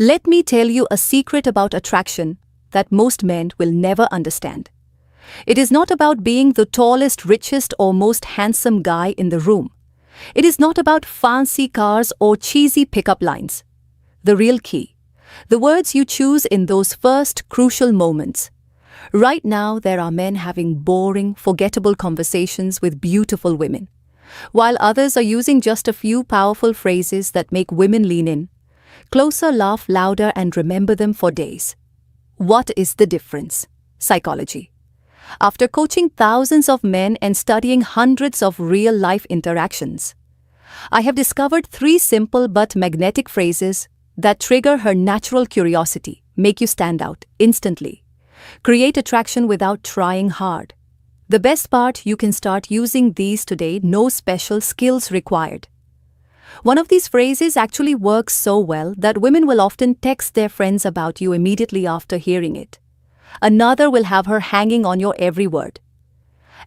Let me tell you a secret about attraction that most men will never understand. It is not about being the tallest, richest, or most handsome guy in the room. It is not about fancy cars or cheesy pickup lines. The real key, the words you choose in those first crucial moments. Right now, there are men having boring, forgettable conversations with beautiful women, while others are using just a few powerful phrases that make women lean in, closer, laugh louder, and remember them for days. What is the difference? Psychology. After coaching thousands of men and studying hundreds of real-life interactions, I have discovered 3 simple but magnetic phrases that trigger her natural curiosity, make you stand out instantly, create attraction without trying hard. The best part, you can start using these today, no special skills required. One of these phrases actually works so well that women will often text their friends about you immediately after hearing it. Another will have her hanging on your every word.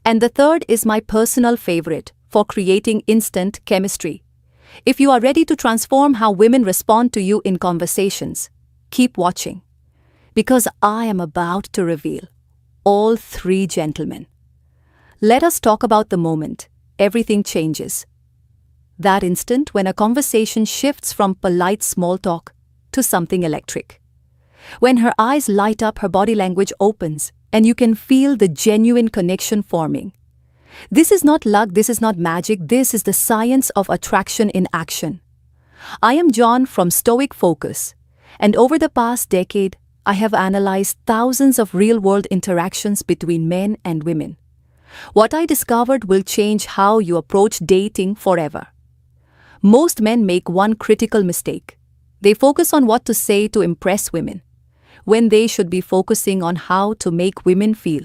And the third is my personal favorite for creating instant chemistry. If you are ready to transform how women respond to you in conversations, keep watching, because I am about to reveal all 3 gentlemen. Let us talk about the moment everything changes. That instant when a conversation shifts from polite small talk to something electric. When her eyes light up, her body language opens, and you can feel the genuine connection forming. This is not luck, this is not magic, this is the science of attraction in action. I am John from Stoic Focus, and over the past decade, I have analyzed thousands of real-world interactions between men and women. What I discovered will change how you approach dating forever. Most men make one critical mistake. They focus on what to say to impress women, when they should be focusing on how to make women feel.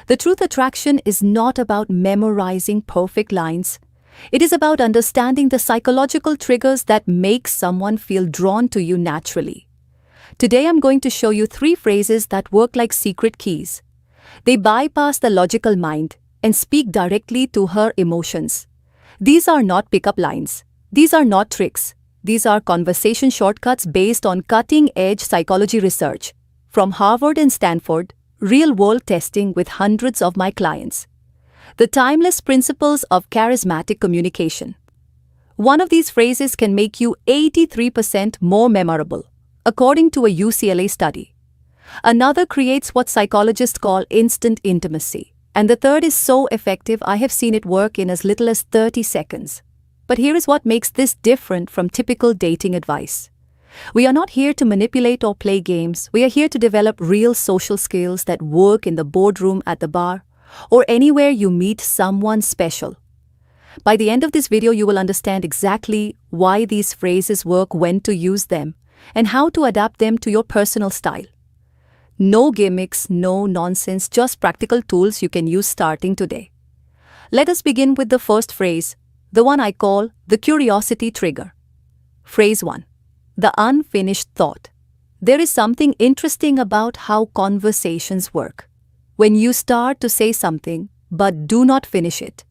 The truth, attraction is not about memorizing perfect lines. It is about understanding the psychological triggers that make someone feel drawn to you naturally. Today I'm going to show you 3 phrases that work like secret keys. They bypass the logical mind and speak directly to her emotions. These are not pickup lines. These are not tricks. These are conversation shortcuts based on cutting-edge psychology research from Harvard and Stanford, real-world testing with hundreds of my clients. The timeless principles of charismatic communication. One of these phrases can make you 83% more memorable, according to a UCLA study. Another creates what psychologists call instant intimacy. And the third is so effective, I have seen it work in as little as 30 seconds. But here is what makes this different from typical dating advice. We are not here to manipulate or play games. We are here to develop real social skills that work in the boardroom, at the bar, or anywhere you meet someone special. By the end of this video, you will understand exactly why these phrases work, when to use them, and how to adapt them to your personal style. No gimmicks, no nonsense, just practical tools you can use starting today. Let us begin with the first phrase, the one I call the curiosity trigger. Phrase 1. The unfinished thought. There is something interesting about how conversations work. When you start to say something, but do not finish it,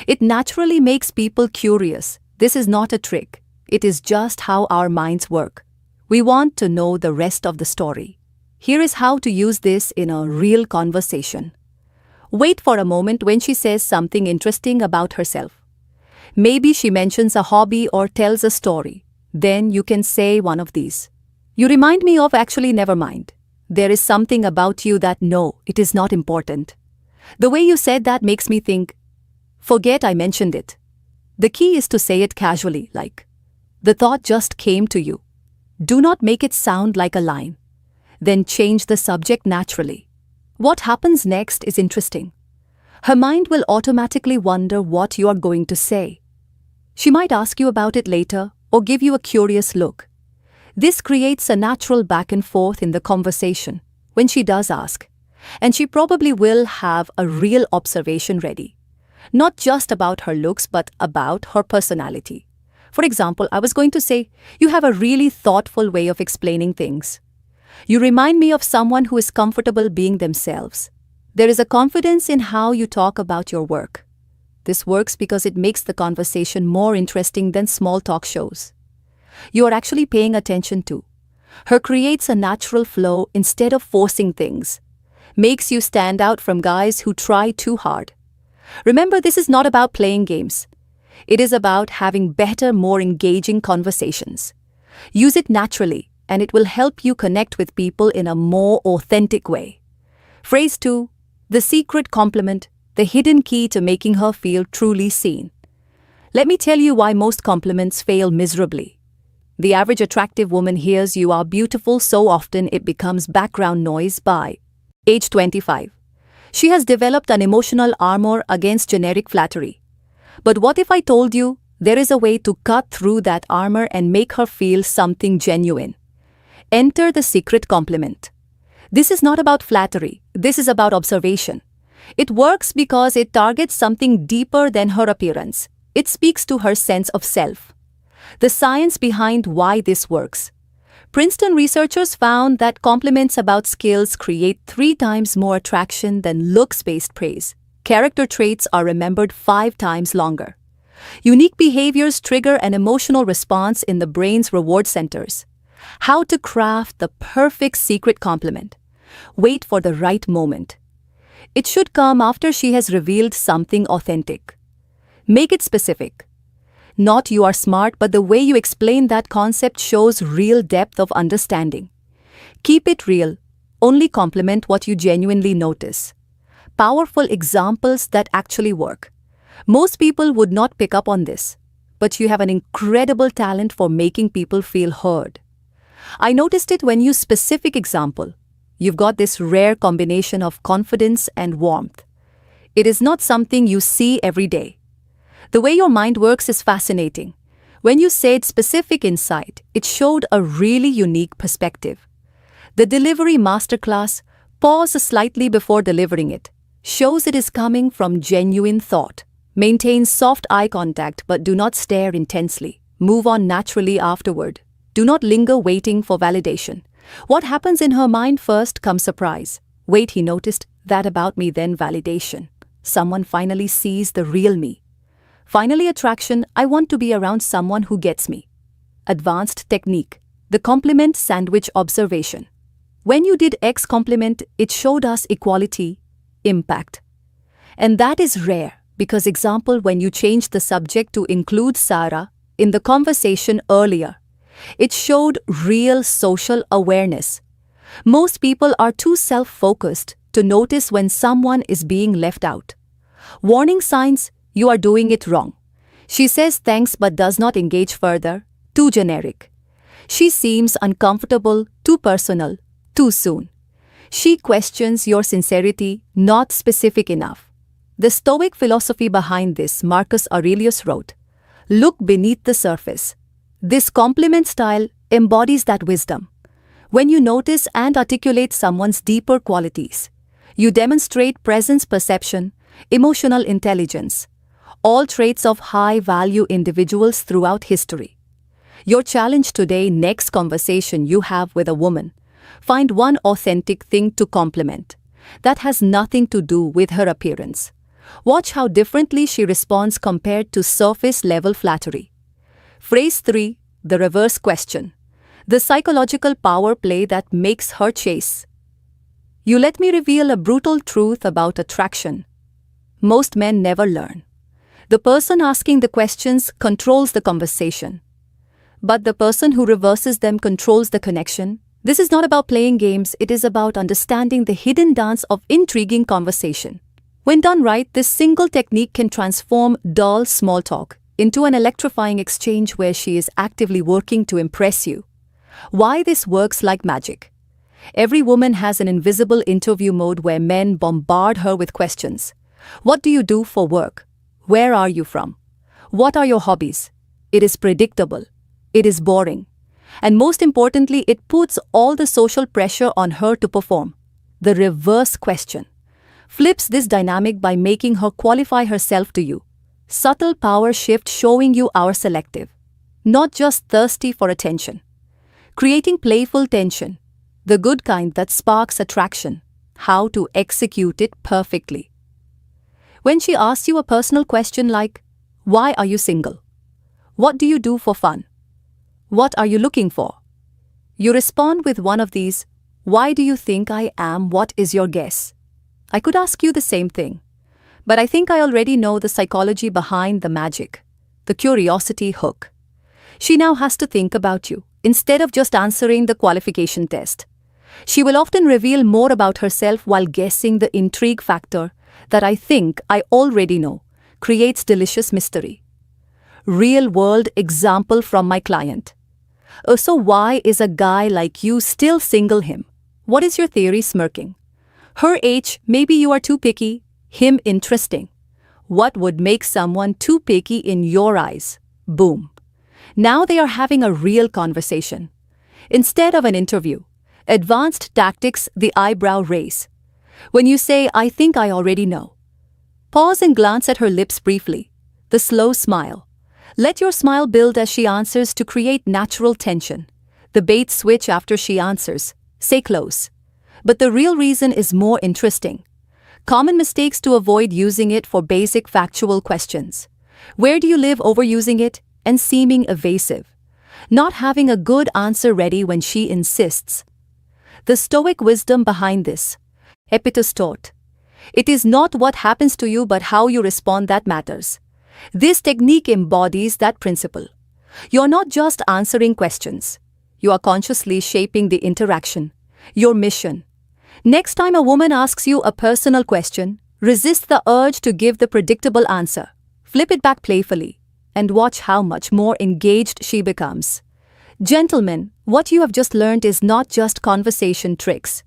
it naturally makes people curious. This is not a trick. It is just how our minds work. We want to know the rest of the story. Here is how to use this in a real conversation. Wait for a moment when she says something interesting about herself. Maybe she mentions a hobby or tells a story. Then you can say one of these. You remind me of, actually, never mind. There is something about you that, no, it is not important. The way you said that makes me think, forget I mentioned it. The key is to say it casually, like, the thought just came to you. Do not make it sound like a line. Then change the subject naturally. What happens next is interesting. Her mind will automatically wonder what you are going to say. She might ask you about it later or give you a curious look. This creates a natural back and forth in the conversation when she does ask, and she probably will have a real observation ready, not just about her looks but about her personality. For example, I was going to say, you have a really thoughtful way of explaining things. You remind me of someone who is comfortable being themselves. There is a confidence in how you talk about your work. This works because it makes the conversation more interesting than small talk shows. You are actually paying attention to, Her creates a natural flow instead of forcing things. Makes you stand out from guys who try too hard. Remember, this is not about playing games. It is about having better, more engaging conversations. Use it naturally, and it will help you connect with people in a more authentic way. Phrase 2. The secret compliment, the hidden key to making her feel truly seen. Let me tell you why most compliments fail miserably. The average attractive woman hears "you are beautiful" so often it becomes background noise by age 25. She has developed an emotional armor against generic flattery. But what if I told you there is a way to cut through that armor and make her feel something genuine? Enter the secret compliment. This is not about flattery, this is about observation. It works because it targets something deeper than her appearance. It speaks to her sense of self. The science behind why this works. Princeton researchers found that compliments about skills create 3 times more attraction than looks-based praise. Character traits are remembered 5 times longer. Unique behaviors trigger an emotional response in the brain's reward centers. How to craft the perfect secret compliment. Wait for the right moment. It should come after she has revealed something authentic. Make it specific. Not "you are smart," but the way you explain that concept shows real depth of understanding. Keep it real. Only compliment what you genuinely notice. Powerful examples that actually work. Most people would not pick up on this, but you have an incredible talent for making people feel heard. I noticed it when you specific example. You've got this rare combination of confidence and warmth. It is not something you see every day. The way your mind works is fascinating. When you said specific insight, it showed a really unique perspective. The delivery masterclass, pause slightly before delivering it, shows it is coming from genuine thought. Maintain soft eye contact but do not stare intensely. Move on naturally afterward. Do not linger waiting for validation. What happens in her mind first comes surprise. Wait, he noticed that about me, then validation. Someone finally sees the real me. Finally, attraction. I want to be around someone who gets me. Advanced technique. The compliment sandwich observation. When you did X compliment, it showed us equality, impact. And that is rare because, example, when you changed the subject to include Sarah in the conversation earlier, it showed real social awareness. Most people are too self-focused to notice when someone is being left out. Warning signs: you are doing it wrong. She says thanks but does not engage further. Too generic. She seems uncomfortable. Too personal. Too soon. She questions your sincerity. Not specific enough. The Stoic philosophy behind this, Marcus Aurelius wrote, "Look beneath the surface." This compliment style embodies that wisdom. When you notice and articulate someone's deeper qualities, you demonstrate presence perception, emotional intelligence, all traits of high-value individuals throughout history. Your challenge today: next conversation you have with a woman, find one authentic thing to compliment that has nothing to do with her appearance. Watch how differently she responds compared to surface-level flattery. Phrase 3. The reverse question. The psychological power play that makes her chase. You let me reveal a brutal truth about attraction. Most men never learn. The person asking the questions controls the conversation. But the person who reverses them controls the connection. This is not about playing games, it is about understanding the hidden dance of intriguing conversation. When done right, this single technique can transform dull small talk into an electrifying exchange where she is actively working to impress you. Why this works like magic. Every woman has an invisible interview mode where men bombard her with questions. What do you do for work? Where are you from? What are your hobbies? It is predictable. It is boring. And most importantly, it puts all the social pressure on her to perform. The reverse question flips this dynamic by making her qualify herself to you. Subtle power shift, showing you are selective, not just thirsty for attention. Creating playful tension, the good kind that sparks attraction. How to execute it perfectly. When she asks you a personal question like, "Why are you single? What do you do for fun? What are you looking for?" You respond with one of these, "Why do you think I am? What is your guess?" I could ask you the same thing, but I think I already know the psychology behind the magic, the curiosity hook. She now has to think about you, instead of just answering the qualification test. She will often reveal more about herself while guessing. The intrigue factor that I think I already know creates delicious mystery. Real-world example from my client. So why is a guy like you still single him? What is your theory? Smirking. Her age, maybe you are too picky. Him, interesting. What would make someone too picky in your eyes? Boom. Now they are having a real conversation. Instead of an interview. Advanced tactics, the eyebrow raise. When you say, "I think I already know," pause and glance at her lips briefly. The slow smile. Let your smile build as she answers to create natural tension. The bait switch after she answers. Say close. But the real reason is more interesting. Common mistakes to avoid: using it for basic factual questions. Where do you live? Overusing it and seeming evasive. Not having a good answer ready when she insists. The Stoic wisdom behind this. Epictetus taught, "It is not what happens to you but how you respond that matters." This technique embodies that principle. You're not just answering questions. You are consciously shaping the interaction, your mission. Next time a woman asks you a personal question, resist the urge to give the predictable answer. Flip it back playfully and watch how much more engaged she becomes. Gentlemen, what you have just learned is not just conversation tricks.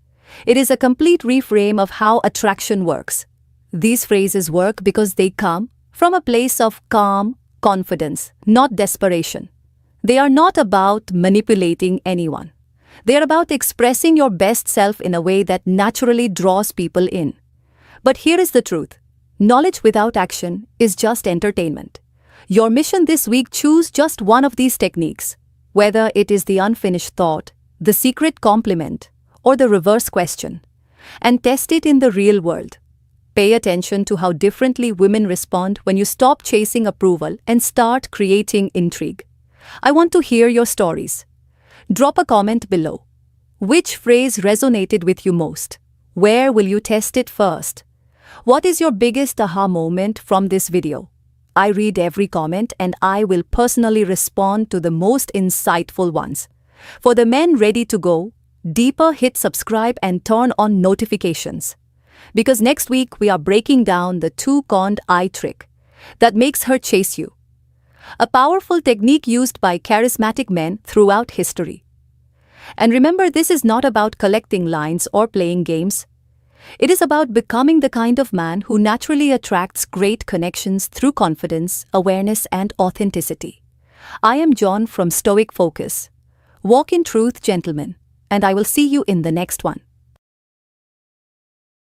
It is a complete reframe of how attraction works. These phrases work because they come from a place of calm confidence, not desperation. They are not about manipulating anyone. They are about expressing your best self in a way that naturally draws people in. But here is the truth. Knowledge without action is just entertainment. Your mission this week: choose just one of these techniques. Whether it is the unfinished thought, the secret compliment, or the reverse question, and test it in the real world. Pay attention to how differently women respond when you stop chasing approval and start creating intrigue. I want to hear your stories. Drop a comment below. Which phrase resonated with you most? Where will you test it first? What is your biggest aha moment from this video? I read every comment and I will personally respond to the most insightful ones. For the men ready to go deeper, hit subscribe and turn on notifications. Because next week we are breaking down the two-cornered eye trick that makes her chase you. A powerful technique used by charismatic men throughout history. And remember, this is not about collecting lines or playing games. It is about becoming the kind of man who naturally attracts great connections through confidence, awareness, and authenticity. I am John from Stoic Focus. Walk in truth, gentlemen, and I will see you in the next one.